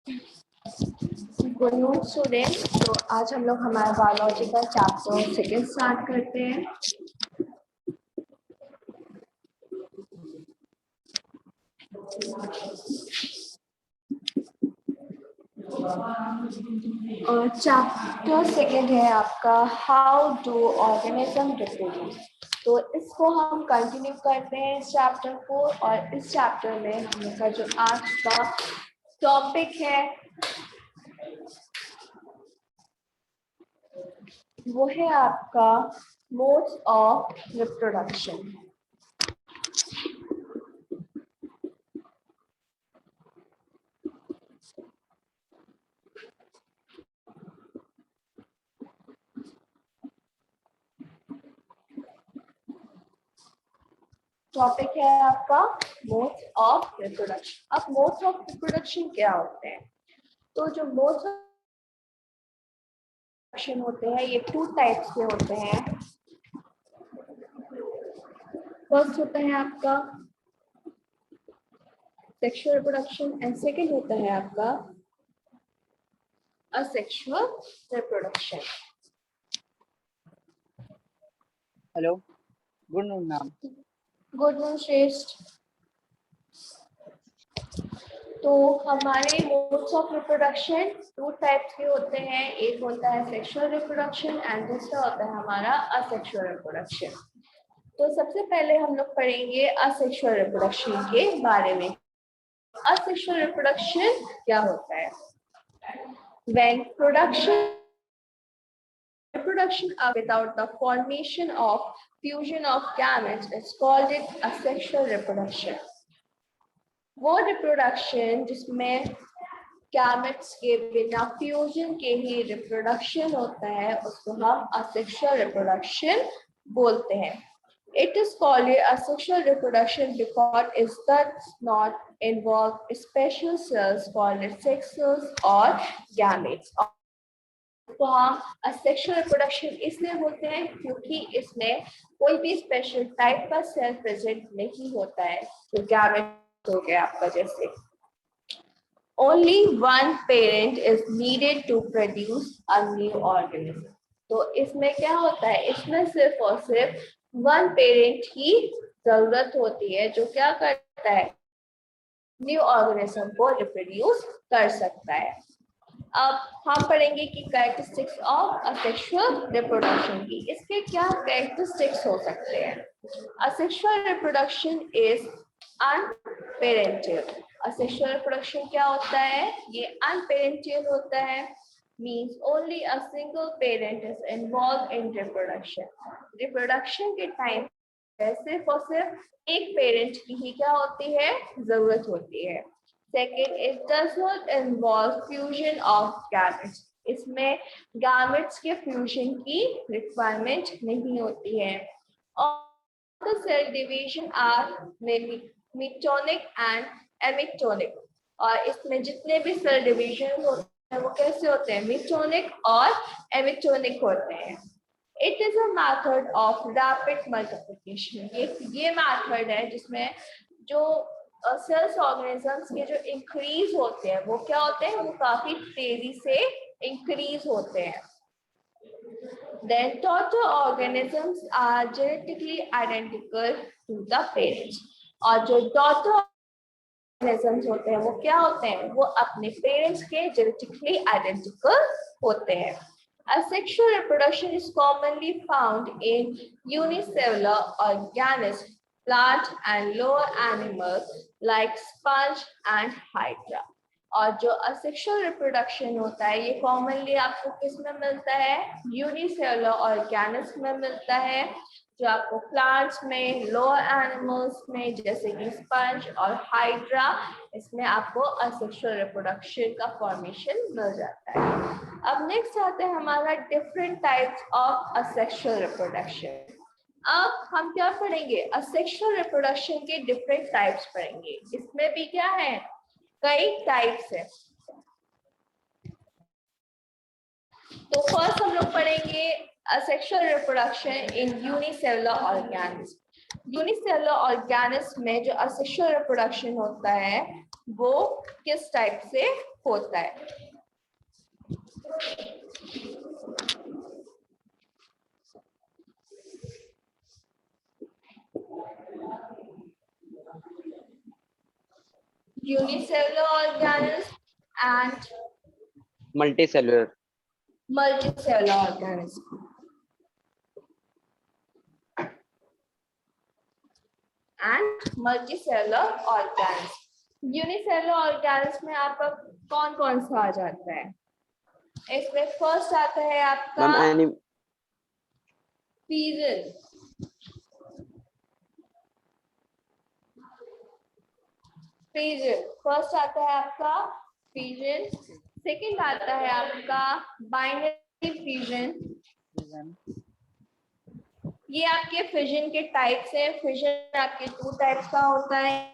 Good morning student. तो आज हम लोग हमारा बायोलॉजी का चैप्टर सेकेंड स्टार्ट करते हैं। और चैप्टर सेकेंड है आपका हाउ डू ऑर्गेनिज्म रिप्रोड्यूस। तो इसको हम कंटिन्यू करते हैं इस चैप्टर को, और इस चैप्टर में हम लोग का जो आज का टॉपिक है वो है आपका मोड्स ऑफ रिप्रोडक्शन। टॉपिक है आपका मोड्स ऑफ रिप्रोडक्शन। अब मोड्स ऑफ रिप्रोडक्शन क्या होते हैं? तो जो मोड्स ऑफ रिप्रोडक्शन होते हैं ये टू टाइप्स के होते हैं। फर्स्ट होता है आपका सेक्सुअल रिप्रोडक्शन एंड सेकंड होता है आपका asexual reproduction. Hello, good morning ma'am. Good morning श्रेष्ठ। तो हमारे modes of reproduction two types के होते हैं। एक होता है सेक्सुअल रिप्रोडक्शन एंड दूसरा होता है हमारा असेक्सुअल रिप्रोडक्शन। तो सबसे पहले हम लोग पढ़ेंगे असेक्सुअल रिप्रोडक्शन के बारे में। असेक्सुअल रिप्रोडक्शन क्या होता है? When reproduction without the formation of fusion of gametes is called it asexual reproduction. वो रिप्रोडक्शन जिसमें गैमेट्स के बिना फ्यूजन के ही रिप्रोडक्शन होता है उसको हम असेक्सुअल रिप्रोडक्शन बोलते हैं। It is called asexual reproduction because it does not involve special cells called sex cells or gametes. तो हम असेक्सुअल रिप्रोडक्शन इसलिए बोलते हैं क्योंकि इसमें कोई भी स्पेशल टाइप का सेल प्रेजेंट नहीं होता है। तो गैमेट हो गया आपका जैसे only one parent is needed to produce a new organism. तो इसमें क्या होता है? इसमें सिर्फ और सिर्फ वन पेरेंट ही जरूरत होती है जो क्या करता है? न्यू ऑर्गेनिज्म को रिप्रोड्यूस कर सकता है। अब हम पढ़ेंगे कि कैरेक्टरिस्टिक्स ऑफ असेक्सुअल रिप्रोडक्शन की। इसके क्या कैरेक्टरिस्टिक्स हो सकते हैं? Asexual reproduction is uniparental. Asexual reproduction क्या होता है? ये अनपेरेंटियल होता है। Means only a single parent is involve in reproduction. Reproduction के टाइम सिर्फ और सिर्फ एक पेरेंट की ही क्या होती है? जरूरत होती है। Second, it does not involve fusion of gametes. इसमें gametes के fusion की requirement नहीं होती है। और the cell division are metonic and ametonic. और इसमें जितने भी cell division होते हैं वो कैसे होते हैं? metonic और ametonic होते हैं। It is a method of rapid multiplication. ये method है जिसमें जो सेल्स ऑर्गेनिजम्स के जो इंक्रीज होते हैं वो क्या होते हैं? वो काफी तेजी से इंक्रीज होते हैं। Then daughter organisms are genetically identical to the parents. और जो daughter organisms होते हैं वो क्या होते हैं? वो अपने पेरेंट्स के genetically identical होते हैं। Asexual reproduction is commonly found in unicellular organisms, plant and lower animals like sponge and hydra. और जो असेक्सुअल रिप्रोडक्शन होता है ये कॉमनली आपको किस में मिलता है? यूनिसेलुलर ऑर्गेनिज्म में मिलता है, जो आपको प्लांट्स में, लोअर एनिमल्स में जैसे कि स्पंज और हाइड्रा, इसमें आपको असेक्सुअल रिप्रोडक्शन का फॉर्मेशन मिल जाता है। अब नेक्स्ट आते हैं हमारा different types of asexual reproduction. अब हम क्या पढ़ेंगे? असेक्सुअल रिप्रोडक्शन के डिफरेंट टाइप्स पढ़ेंगे। इसमें भी क्या है? कई टाइप्स है। तो फर्स्ट हम लोग पढ़ेंगे asexual reproduction in unicellular organism. Unicellular organism में जो असेक्सुअल रिप्रोडक्शन होता है वो किस टाइप से होता है। Unicellular organism and multicellular. multicellular organism. And multicellular organism. Unicellular organism में आपका कौन कौन सा आ जाता है? इसमें फर्स्ट आता है आपका फिजन, फर्स्ट आता है आपका फिजन, सेकंड आता है आपका बाइनरी फिजन। ये आपके फिजन के टाइप्स हैं। फिजन आपके 2 टाइप्स का होता है।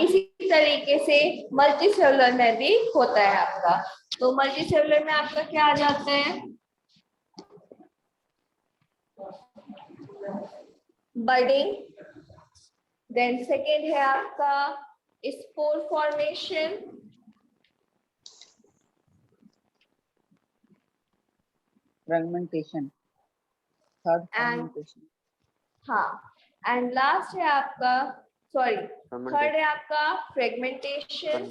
इसी तरीके से मल्टीसेलुलर में भी होता है आपका। तो मल्टीसेलुलर में आपका क्या आ जाता है? बडिंग, देन सेकेंड है आपका spore formation, fragmentation, third fragmentation, हाँ, एंड लास्ट है आपका थर्ड है आपका फ्रेगमेंटेशन,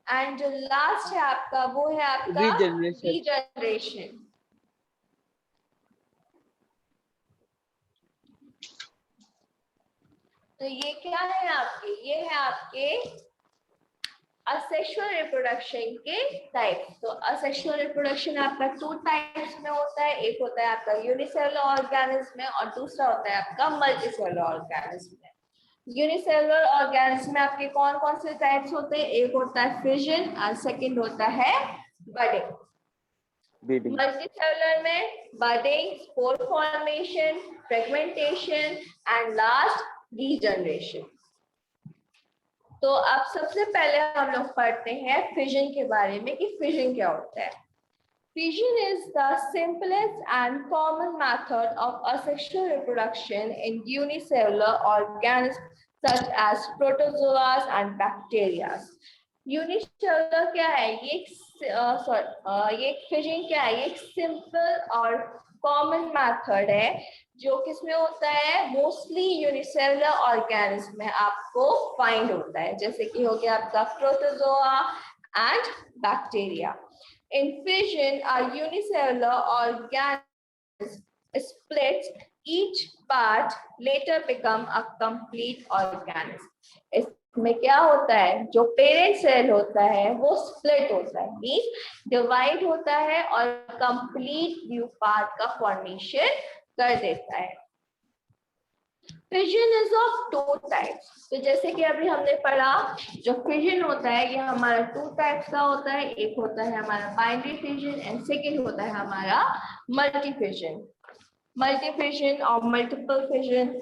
एंड जो लास्ट है आपका वो है आपका रीजनरेशन। तो ये क्या है आपके? ये है आपके असेक्सुअल रिप्रोडक्शन के टाइप्स। तो असेक्सुअल रिप्रोडक्शन आपका 2 टाइप्स में होता है। एक होता है आपका यूनिसेलुलर ऑर्गेनिज्म में और दूसरा होता है आपका मल्टीसेलुलर ऑर्गेनिज्म में। यूनिसेलुलर ऑर्गेनिज्म में आपके कौन कौन से टाइप्स होते हैं? एक होता है फिजन और सेकंड होता है बडिंग। मल्टीसेलुलर में budding, spore formation, fragmentation and last regeneration. तो अब सबसे पहले हम लोग पढ़ते हैं फिजन के बारे में कि फिजन क्या होता है। Fission is the simplest and common method of asexual reproduction in unicellular organisms such as protozoas and bacteria. Unicellular क्या है? ये फिजन क्या है? ये एक सिंपल और कॉमन मेथड है जो किसमें होता है? मोस्टली यूनिसेलुलर ऑर्गेनिज्म में आपको फाइंड होता है, जैसे कि हो गया आपका protozoa and bacteria. In fission, a unicellular organism splits, each part later become a complete organism. इसमें क्या होता है? जो पेरेंट सेल होता है वो स्प्लिट होता है, मीन्स डिवाइड होता है और कंप्लीट न्यू पार्ट का फॉर्मेशन कर देता है। Fission is of 2 types. तो जैसे कि अभी हमने पढ़ा, जो फिजन होता है ये हमारा 2 टाइप्स का होता है। एक होता है हमारा बाइनरी फिजन एंड सेकेंड होता है हमारा मल्टी फिजन। मल्टी फिजन और मल्टीपल फिजन।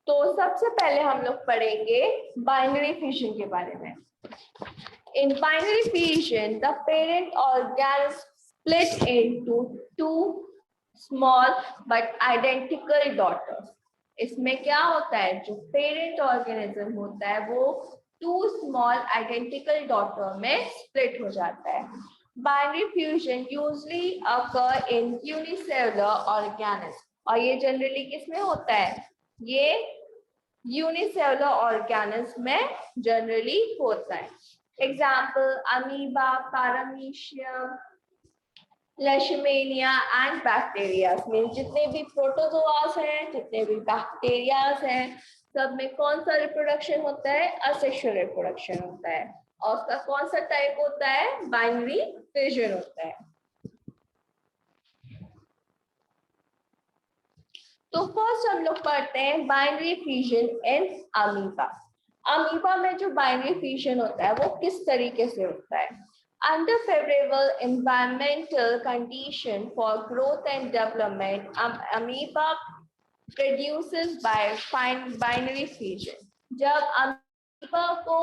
तो सबसे पहले हम लोग पढ़ेंगे बाइनरी फिजन के बारे में। In binary fission, the parent organism split into 2 small but identical daughters. इसमें क्या होता है? जो पेरेंट ऑर्गेनिज्म होता है वो 2 स्मॉल आइडेंटिकल डॉटर में स्प्लिट हो जाता है। बाइनरी फ्यूजन यूजुअली अकर इन यूनिसेलुलर ऑर्गेनिज्म, और ये जनरली किसमें होता है? ये यूनिसेलुलर ऑर्गेनिज्म में जनरली होता है। Example, amoeba, paramecium, leishmania and bacteria में जितने भी प्रोटोजोआस हैं, जितने भी बैक्टीरियाज हैं, सब में कौन सा रिप्रोडक्शन होता है? असेक्सुअल रिप्रोडक्शन होता है। और उसका कौन सा टाइप होता है? बाइनरी फिजन होता है। तो फर्स्ट हम लोग पढ़ते हैं binary fission in amoeba. Amoeba में जो बाइनरी फिजन होता है वो किस तरीके से होता है? Under favorable environmental condition for growth and development, amoeba produces by binary fission. जब अमीबा को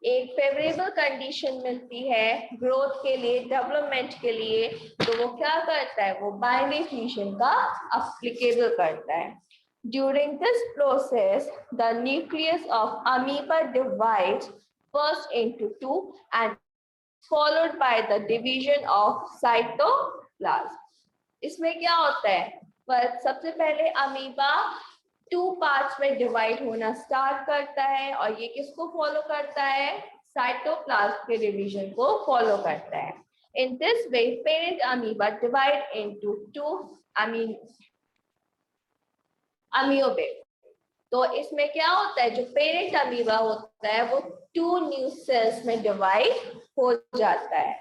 एक फेवरेबल कंडीशन मिलती है ग्रोथ के लिए, डेवलपमेंट के लिए, तो वो क्या करता है? वो बाइनरी फिजन का एप्लीकेबल करता है। During this process, the nucleus of amoeba divides first into two and followed by the division of cytoplasm. इसमें क्या होता है? पर सबसे पहले अमीबा 2 पार्ट्स में डिवाइड होना स्टार्ट करता है और ये किसको फॉलो करता है? साइटोप्लाज्म के डिवीजन को फॉलो करता है। In this way, parent amoeba divide into two amoeba. तो इसमें क्या होता है? जो पेरेंट अमीबा होता है वो 2 न्यू सेल्स में डिवाइड हो जाता है।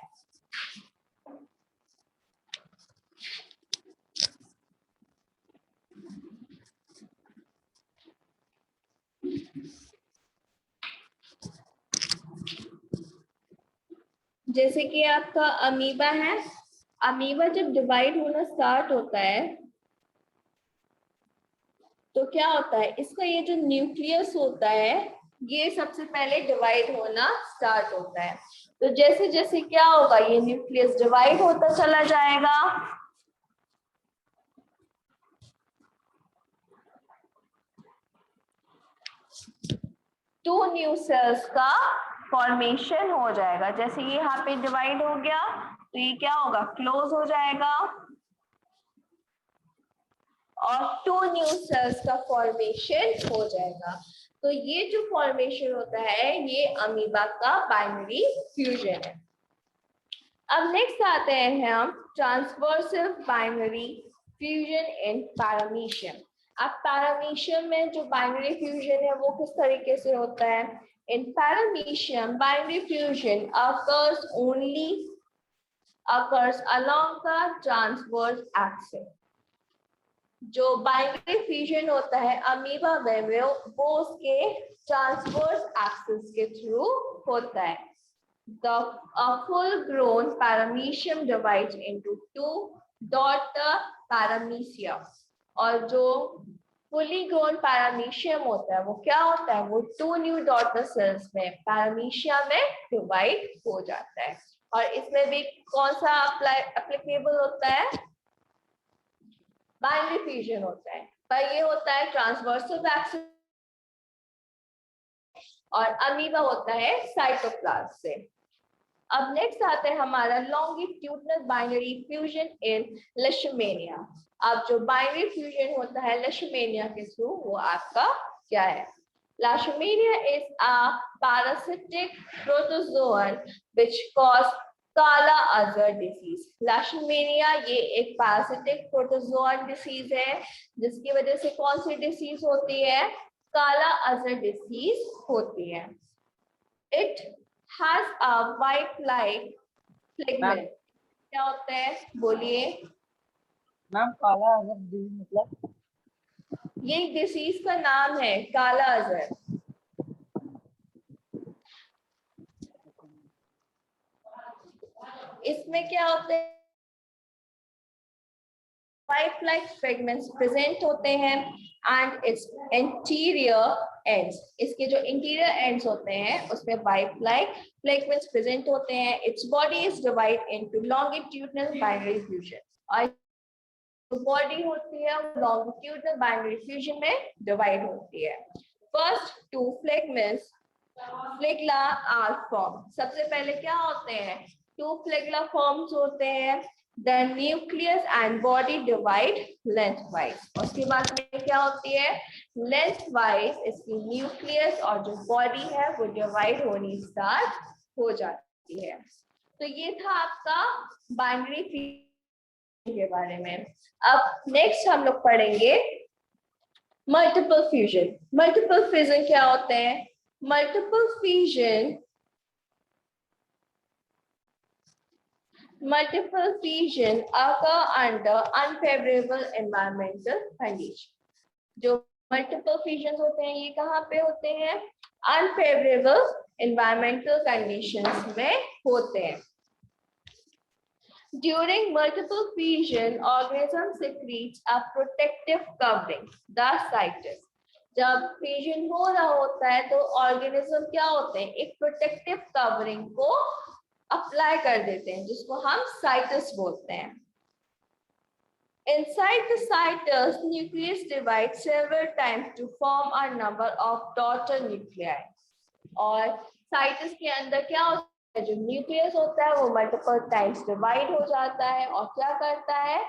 जैसे कि आपका अमीबा है, अमीबा जब डिवाइड होना स्टार्ट होता है तो क्या होता है? इसका ये जो न्यूक्लियस होता है ये सबसे पहले डिवाइड होना स्टार्ट होता है। तो जैसे जैसे क्या होगा? ये न्यूक्लियस डिवाइड होता चला जाएगा। टू न्यू सेल्स का फॉर्मेशन हो जाएगा। जैसे ये यहाँ पे डिवाइड हो गया तो ये क्या होगा? क्लोज हो जाएगा और 2 न्यू सेल्स का फॉर्मेशन हो जाएगा। तो ये जो फॉर्मेशन होता है ये अमीबा का बाइनरी फ्यूजन है। अब नेक्स्ट आते हैं हम ट्रांसवर्सल बाइनरी फ्यूजन इन पैरामीशियम। अब पैरामीशियम में जो बाइनरी फ्यूजन है वो किस तरीके से होता है? इन paramecium binary fusion occurs along the transverse axis. जो बाइनरी फ्यूजन होता है अमीबा में वो उसके ट्रांसवर्स एक्सिस के थ्रू होता है। The full grown paramecium divides into 2 daughter paramecia। और जो fully grown paramecium होता है वो क्या होता है? वो 2 न्यू डॉटर सेल्स में पैरामीशिया में डिवाइड हो जाता है। और इसमें भी कौन सा एप्लीकेबल होता है? बाइनरी फ्यूजन होता है। पर ये होता है ट्रांसवर्सल एक्सिस और अमीबा होता है साइटोप्लाज्म से। अब नेक्स्ट आता है हमारा लॉन्गिट्यूडनल बाइनरी फ्यूजन इन लेशमेनिया। अब जो बाइनरी फ्यूजन होता है लेशमेनिया के थ्रू वो आपका क्या है? Leishmania is a parasitic protozoan which cause काला अजर डिसीज। Leishmania ये एक parasitic protozoan डिसीज है जिसकी वजह से कौन सी डिसीज होती है? काला अजर डिसीज होती है। It has a white-like pigment। क्या होता है? बोलिए मैम। काला अजर डिजीज मतलब? ये डिसीज का नाम है काला अजर। इसमें क्या होता है? white-like fragments present होते हैं and its anterior ends, इसके जो interior ends होते हैं उसमें white-like fragments present होते हैं। Its body is divided into longitudinal binary fusion। और जो body होती है वो longitudinal binary fusion में divide होती है। First two fragments flagella are form. सबसे पहले क्या होते हैं? 2 फ्लेगला फॉर्म्स होते हैं। Then nucleus and body divide lengthwise। उसके बाद में क्या होती है? Lengthwise इसकी न्यूक्लियस और जो बॉडी है वो डिवाइड होनी स्टार्ट हो जाती है। तो ये था आपका बाइनरी के बारे में। अब नेक्स्ट हम लोग पढ़ेंगे मल्टीपल फ्यूजन। मल्टीपल फ्यूजन क्या होते हैं? Multiple fusion occur under unfavorable environmental condition। जो मल्टीपल फ्यूजन होते हैं ये कहाँ पे होते हैं? अनफेवरेबल एनवायरमेंटल कंडीशंस में होते हैं। During multiple fusion, organism secretes a protective covering, the cytosol। जब फ्यूजन हो रहा होता है तो ऑर्गेनिज्म क्या होते हैं? एक प्रोटेक्टिव कवरिंग को अप्लाई कर देते हैं जिसको हम साइटस बोलते हैं। Inside the cytosol, nucleus divides several times to form a number of daughter nuclei। और साइटस के अंदर क्या होता है? जो न्यूक्लियस होता है वो मल्टीपल टाइम्स डिवाइड हो जाता है और क्या करता है?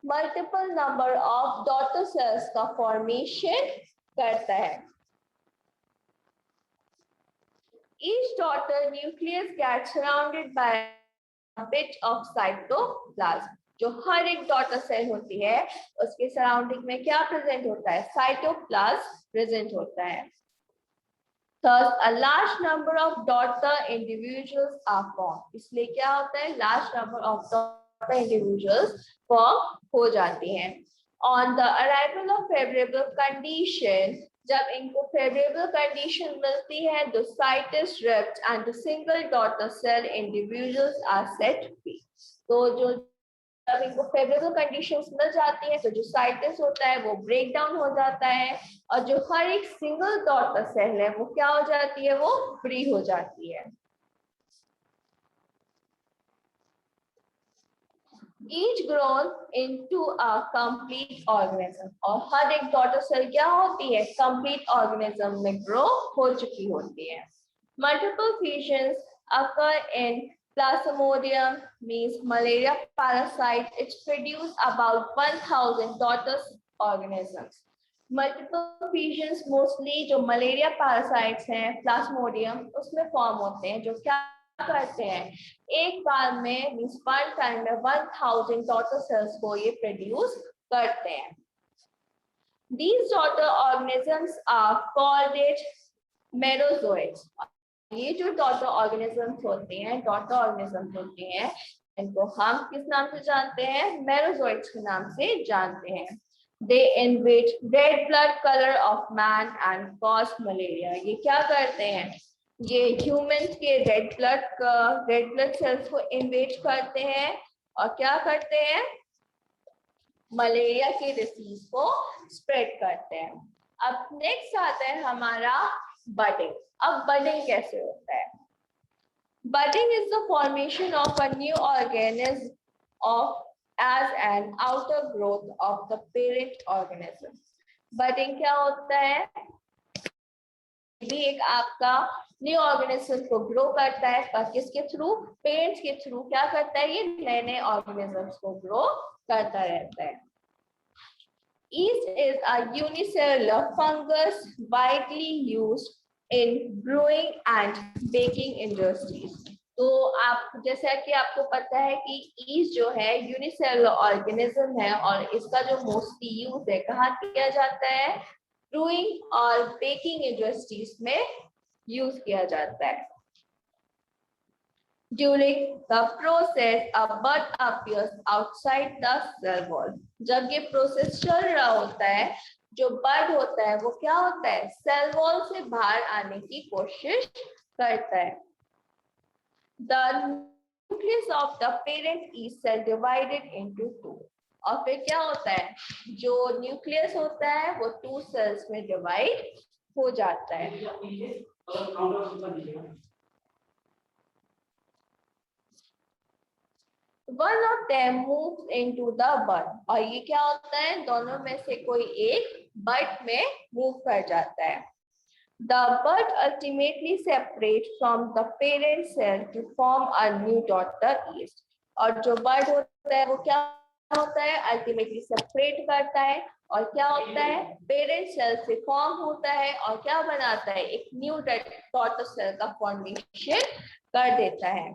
Multiple number of daughter cells का फॉर्मेशन करता है। Each daughter nucleus gets surrounded by a bit of cytoplasm। जो हर एक डॉटर सेल होती है उसके सराउंडिंग में क्या प्रेजेंट होता है? साइटोप्लाज्म प्रेजेंट होता है। Thus, a large number of daughter individuals are formed। इसलिए क्या होता है? large number of daughter individuals form हो जाती हैं। On the arrival of favorable condition, जब इनको favorable condition मिलती है, the cytosol ripped and the single daughter cell individuals are set free। तो जो जब इनको फेवरेबल कंडीशंस मिल जाती है तो जो साइटस होता है वो ब्रेक डाउन हो जाता है और जो हर एक सिंगल डॉटर सेल है वो क्या हो जाती है? वो फ्री हो जाती है। Each grown into a complete organism। और हर एक डॉटर सेल क्या होती है? कंप्लीट ऑर्गेनिज्म में ग्रो हो चुकी होती है। Multiple fusions occur in Plasmodium, means malaria parasite। It produces about 1000 daughter organisms। Multiple fusions mostly जो मलेरिया पैरासाइट्स हैं प्लाज्मोडियम उसमें फॉर्म होते हैं, जो क्या करते हैं? एक बार में मींस वन टाइम में 1000 डॉटर सेल्स को ये प्रोड्यूस करते हैं। These daughter organisms are called it मेरोजोइड्स। ये जो डॉटर ऑर्गेनिजम्स होते हैं, डॉटर ऑर्गेनिजम्स होते हैं, इनको हम किस नाम से जानते हैं? मेरोजोइड्स के नाम से जानते हैं। They invade red blood color of man and cause malaria। ये क्या करते हैं? ये ह्यूमंस के रेड ब्लड सेल्स को इन्वेड करते हैं और क्या करते हैं? मलेरिया के डिसीज को स्प्रेड करते हैं। अब नेक्स्ट आता है हमारा बडिंग। अब बडिंग कैसे होता है? Budding is the formation of a new organism of as an outer growth of the parent organism। Budding क्या होता है? भी एक आपका न्यू ऑर्गेनिज्म को ग्रो करता है, पर किसके थ्रू? पेरेंट्स के थ्रू क्या करता है? ये नए नए ऑर्गेनिजम्स को ग्रो करता रहता है। Yeast is a unicellular fungus widely used in brewing and baking industries। तो आप जैसा कि आपको पता है कि ईस्ट जो है यूनिसेलुलर ऑर्गेनिज्म है और इसका जो मोस्टली यूज है कहाँ किया जाता है? ब्रूइंग और बेकिंग इंडस्ट्रीज में यूज किया जाता है। During the process, a bud appears outside the cell wall। जब ये प्रोसेस चल रहा होता है, जो बड होता है वो क्या होता है? सेल वॉल से बाहर आने की कोशिश करता है। The nucleus of the parent is cell divided into two। और फिर क्या होता है? जो न्यूक्लियस होता है वो 2 सेल्स में डिवाइड हो जाता है। One of them moves into the bud। और ये क्या होता है? दोनों में से कोई एक बड में मूव कर जाता है। The bud ultimately separates from the parent cell to form a new daughter yeast। और जो बड होता है वो क्या होता है? अल्टीमेटली सेपरेट करता है और क्या होता है? पेरेंट सेल से फॉर्म होता है और क्या बनाता है? एक न्यू डॉटर सेल का फॉर्मेशन कर देता है।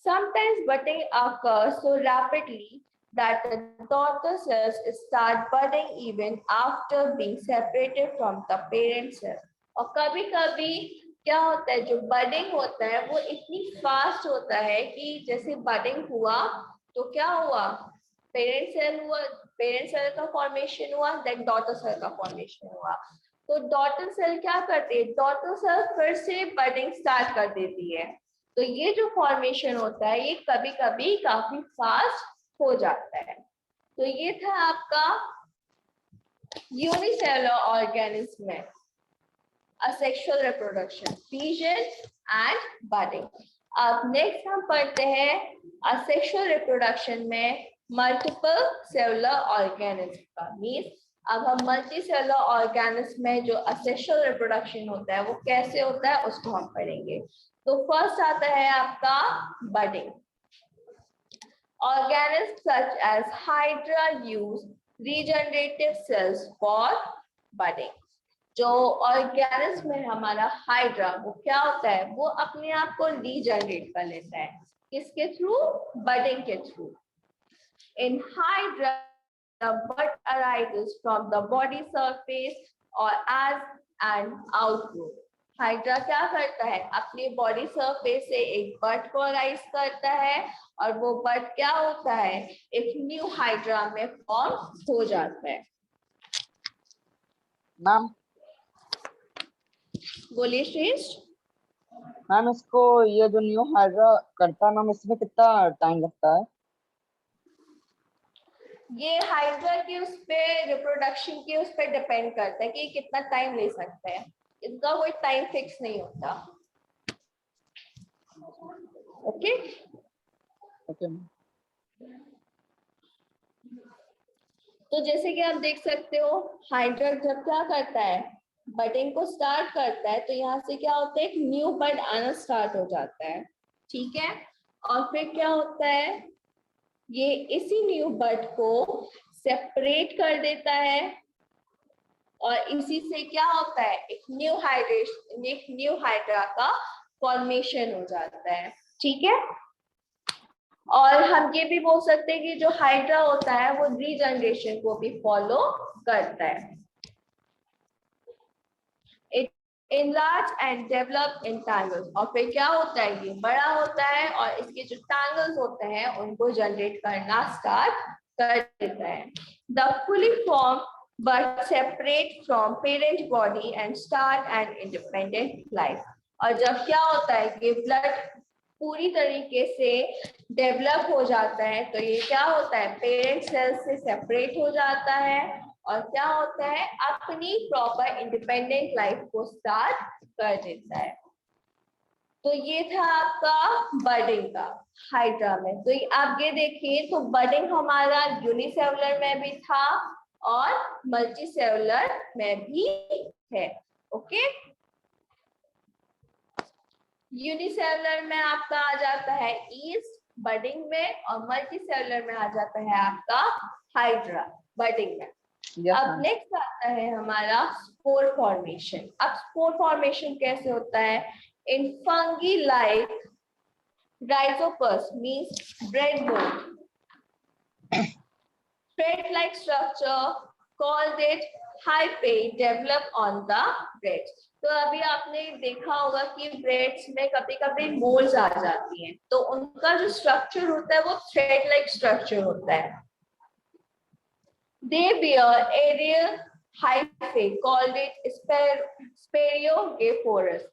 Sometimes budding occurs so rapidly that the daughter cells start budding even after being separated from the parent cell. और कभी कभी क्या होता है, जो बडिंग होता है वो इतनी फास्ट होता है कि जैसे बडिंग हुआ तो क्या हुआ, पेरेंट सेल का फॉर्मेशन हुआ, देन डॉटर सेल का फॉर्मेशन हुआ। तो डॉटर सेल क्या करती है, डॉटर सेल फिर से बडिंग स्टार्ट कर देती है। तो ये जो फॉर्मेशन होता है ये कभी कभी काफी फास्ट हो जाता है। तो ये था आपका यूनिसेलुलर ऑर्गेनिज्म में asexual reproduction, fission and budding। अब नेक्स्ट हम पढ़ते हैं asexual reproduction में मल्टीपल सेलुलर ऑर्गेनिज्म का। मीन्स अब हम मल्टी सेलुलर ऑर्गेनिज्म में जो asexual reproduction होता है वो कैसे होता है उसको हम पढ़ेंगे। तो फर्स्ट आता है आपका budding। Organisms such as Hydra use regenerative cells for budding। जो ऑर्गेनिज्म है हमारा हाइड्रा, वो क्या होता है, वो अपने आप को रीजनरेट कर लेता है, किसके थ्रू, बडिंग के through. In hydra the bud arises from the body surface or as an outgrowth। Hydra क्या करता है, अपनी बॉडी सरफेस से एक बड को अराइज करता है और वो बड क्या होता है, एक न्यू हाइड्रा में फॉर्म हो जाता है। मैम बोलिए श्रेष्ठ। मैम इसको ये जो न्यू हाइड्रा करता है मैम, इसमें कितना टाइम लगता है? ये हाइड्रा के उस पे रिप्रोडक्शन के उस पे डिपेंड करता है कि कितना टाइम ले सकता है, इसका कोई टाइम फिक्स नहीं होता। Okay okay. तो जैसे कि आप देख सकते हो, हाइड्रा जब क्या करता है, बडिंग को स्टार्ट करता है, तो यहाँ से क्या होता है, एक न्यू बड आना स्टार्ट हो जाता है, ठीक है। और फिर क्या होता है, ये इसी न्यू बड को सेपरेट कर देता है और इसी से क्या होता है, एक न्यू हाइड्रा का फॉर्मेशन हो जाता है, ठीक है। और हम ये भी बोल सकते हैं कि जो हाइड्रा होता है वो रीजनरेशन को भी फॉलो करता है। enlarge and develop in tangles। और फिर क्या होता है, ये बड़ा होता है और इसके जो टैंगल्स होते हैं उनको जनरेट करना स्टार्ट कर देता है। The fully formed but separate from parent body and start an independent life। और जब क्या होता है कि ब्लड पूरी तरीके से डेवलप हो जाता है तो ये क्या होता है, पेरेंट सेल से सेपरेट हो जाता है और क्या होता है, अपनी प्रॉपर इंडिपेंडेंट लाइफ को स्टार्ट कर देता है। तो ये था आपका बडिंग का हाइड्रा में। तो आप ये देखिए, तो बडिंग हमारा यूनिसेलुलर में भी था और मल्टीसेलुलर में भी है। ओके, यूनिसेलुलर में आपका आ जाता है ईस्ट बडिंग में और मल्टीसेलुलर में आ जाता है आपका हाइड्रा बडिंग में। अब नेक्स्ट आता है हमारा स्पोर फॉर्मेशन। अब स्पोर फॉर्मेशन कैसे होता है, in fungi like rhizopus means breadboard thread like structure called it hyphae develop on the bread। तो अभी आपने देखा होगा कि ब्रेड्स में कभी कभी मोल्स आ जाती हैं, तो उनका जो स्ट्रक्चर होता है वो थ्रेड लाइक स्ट्रक्चर होता है। They bear aerial hyphae called it Spariogaphorus।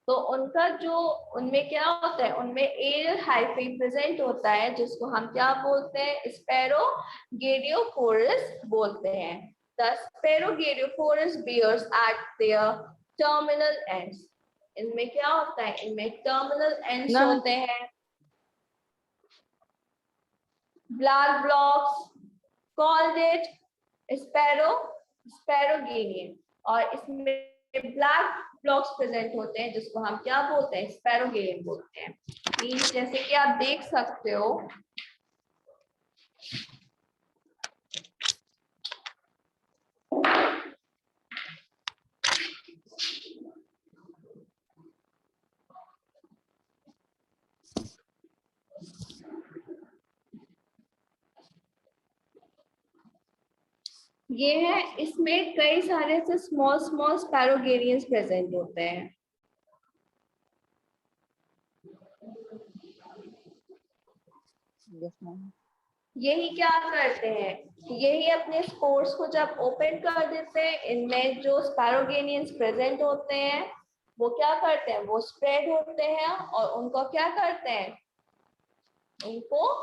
तो उनका जो उनमें क्या होता है, उनमें एरियल हाइफे प्रेजेंट होता है जिसको हम क्या बोलते हैं, स्पैरोगेरियोफोरस बोलते हैं। The Sparogeriophoras bears at their terminal ends। इनमें क्या होता है, इनमें टर्मिनल एंड्स होते हैं। ब्लैक ब्लॉक्स called it स्पैरोगेनियन और इसमें ब्लैक ब्लॉक्स प्रेजेंट होते हैं जिसको हम क्या बोलते हैं, स्पैरोगेनियन बोलते हैं। मीन्स जैसे कि आप देख सकते हो, ये है, इसमें कई सारे से स्मॉल स्मॉल स्पैरोगेरियंस प्रेजेंट होते हैं। Yes ma'am. यही क्या करते हैं, यही अपने स्पोर्स को जब ओपन कर देते हैं, इनमें जो स्पैरोगेनियंस प्रेजेंट होते हैं वो क्या करते हैं, वो स्प्रेड होते हैं और उनको क्या करते हैं, उनको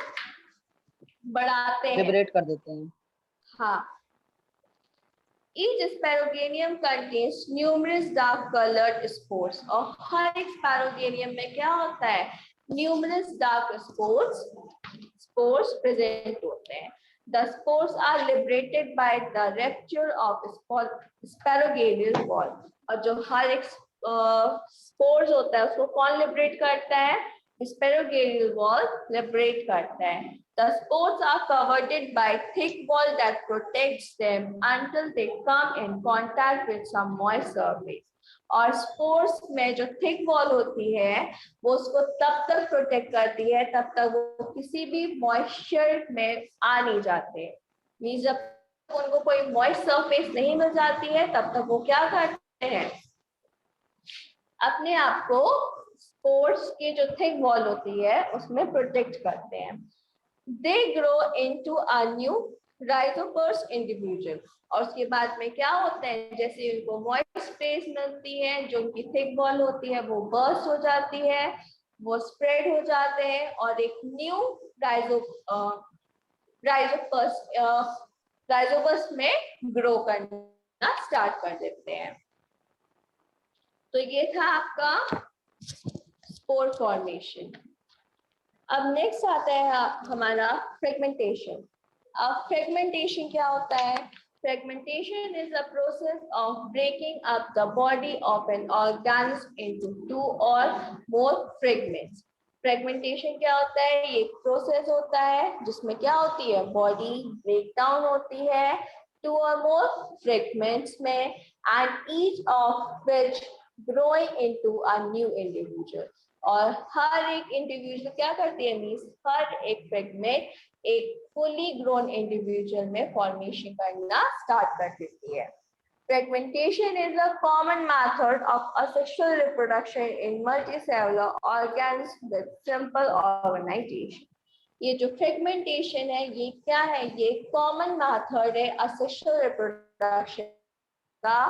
बढ़ाते हैं। लिबरेट कर देते हैं। हाँ, Each स्पैरोगेनियम contains numerous dark colored spores और हर एक स्पैरोगेनियम में क्या होता है, numerous dark spores present होते हैं। The spores are liberated by the rupture of sparogenial wall और जो हर एक spores होता है उसको कौन लिबरेट करता है, स्पैरोगेनियल वॉल लिबरेट करता है। The spores are covered by thick wall that protects them until they come in contact with some moist surface. और स्पोर्स में जो थिक वॉल होती है वो उसको तब तक प्रोटेक्ट करती है तब तक वो किसी भी मॉइस्चर में आ नहीं जाते। मींस जब उनको कोई मॉइस्ट सरफेस नहीं मिल जाती है तब तक वो क्या करते हैं, अपने आप को स्पोर्स की जो थिक वॉल होती है उसमें प्रोटेक्ट करते हैं। They grow into a new rhizopus individual और उसके बाद में क्या होता है, जैसे उनको मॉइस्ट स्पेस मिलती है, जो उनकी थिक वॉल होती है वो बर्स्ट हो जाती है, वो स्प्रेड हो जाते हैं और एक न्यू राइजोपस में ग्रो करना स्टार्ट कर देते हैं। तो ये था आपका स्पोर फॉर्मेशन। अब नेक्स्ट आता है हमारा फ्रेगमेंटेशन। अब फ्रेगमेंटेशन क्या होता है, fragmentation is a process of breaking up the body of an organism into 2 or more fragments. Fragmentation क्या होता है, ये एक प्रोसेस होता है जिसमें क्या होती है, बॉडी ब्रेक डाउन होती है 2 और मोर फ्रेगमेंट्स में and each of which growing into a new individual. और हर एक इंडिविजुअल क्या करती है, मीन्स हर एक फ्रेगमेंट एक फुली ग्रोन इंडिविजुअल में फॉर्मेशन करना स्टार्ट कर देती है। Fragmentation is a common method of asexual reproduction in multicellular organisms with simple organization। ये जो फ्रेगमेंटेशन है ये क्या है, ये कॉमन मेथड है asexual reproduction का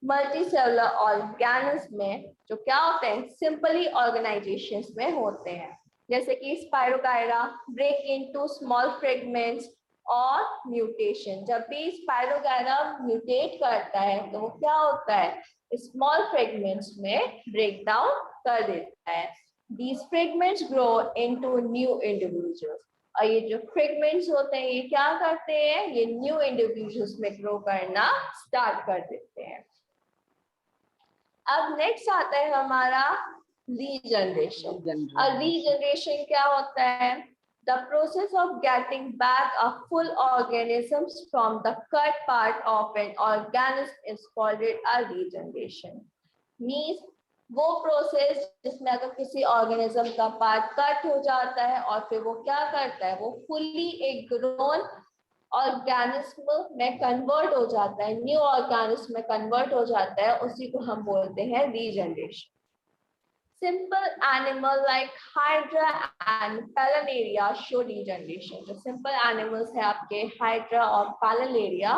मल्टीसेलुलर ऑर्गेनिज्म में, जो क्या होते हैं, सिंपली ऑर्गेनाइजेशंस में होते हैं, जैसे कि Spirogyra break into small fragments और म्यूटेशन। जब भी स्पाइरोगायरा म्यूटेट करता है तो वो क्या होता है, स्मॉल फ्रेगमेंट्स में ब्रेक डाउन कर देता है। These fragments grow into new individuals। और ये जो फ्रेगमेंट्स होते हैं ये क्या करते हैं, ये न्यू इंडिविजुअल्स में ग्रो करना स्टार्ट कर देते हैं। अब नेक्स्ट आता है हमारा रीजनरेशन। और रीजनरेशन क्या होता है, the process of getting back a full organisms from the cut part of an organism is called a regeneration. Means वो प्रोसेस जिसमें अगर किसी ऑर्गेनिज्म का पार्ट कट हो जाता है और फिर वो क्या करता है, वो फुल्ली एक ग्रोन ऑर्गेनिज्म में कन्वर्ट हो जाता है, न्यू ऑर्गेनिज्म में कन्वर्ट हो जाता है, उसी को हम बोलते हैं regeneration. Simple animal like hydra and planaria show regeneration. जो सिंपल एनिमल्स है आपके हाइड्रा और पैलिनेरिया,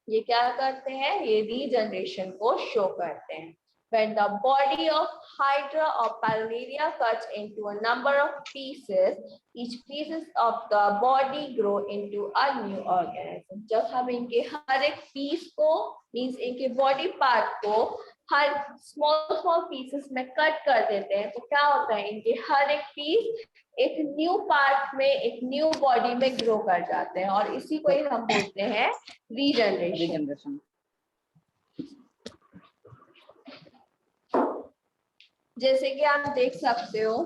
ये क्या करते हैं, ये रीजनरेशन को शो करते हैं। When the body of Hydra or Palinea cuts into a number of pieces, each pieces of the body grow into a new organism। जब हम इनके हर एक पीस को, मीन्स इनके बॉडी पार्ट को हर स्मॉल स्मॉल पीसेस में कट कर देते हैं तो क्या होता है, इनके हर एक पीस एक न्यू पार्ट में, एक न्यू बॉडी में ग्रो कर जाते हैं और इसी को ही हम बोलते हैं रीजनरेशन। जैसे कि आप देख सकते हो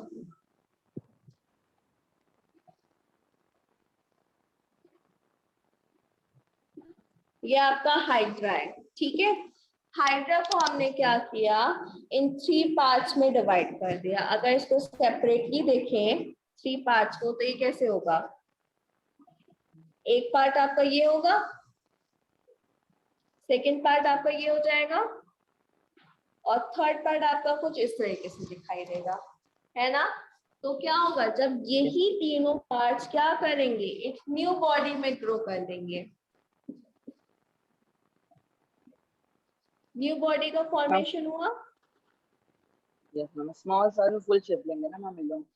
ये आपका हाइड्रा है, ठीक है। हाइड्रा को हमने क्या किया, इन 3 पार्ट्स में डिवाइड कर दिया। अगर इसको सेपरेटली देखें 3 पार्ट्स को तो ये कैसे होगा, एक पार्ट आपका ये होगा, सेकेंड पार्ट आपका ये हो जाएगा और थर्ड पार्ट आपका कुछ इस तरीके से दिखाई देगा, है ना। तो क्या होगा जब यही तीनों पार्ट्स क्या करेंगे, एक न्यू बॉडी में ग्रो कर लेंगे, न्यू बॉडी का फॉर्मेशन हुआ। यस मैम, स्मॉल साइज में फुल शेप लेंगे ना मैम ये लोग।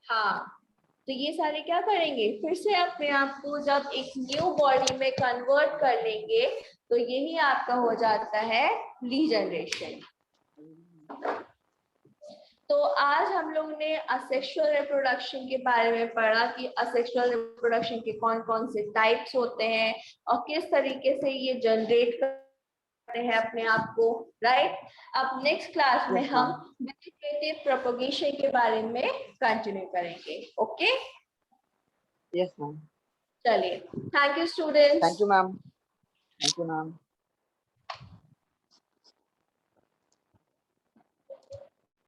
हाँ, तो ये सारे क्या करेंगे, फिर से अपने आप को जब एक न्यू बॉडी में कन्वर्ट कर लेंगे, तो यही आपका हो जाता है रीजनरेशन। तो आज हम लोग ने असेक्सुअल रिप्रोडक्शन के बारे में पढ़ा कि असेक्सुअल रिप्रोडक्शन के कौन कौन से टाइप्स होते हैं और किस तरीके से ये जनरेट करते हैं अपने आप को, राइट। अब नेक्स्ट क्लास में Yes, हम ma'am. वेजिटेटिव प्रोपगेशन के बारे में कंटिन्यू करेंगे। Okay, Yes, ma'am. चलिए, thank you students. Thank you, ma'am. Thank you, ma'am.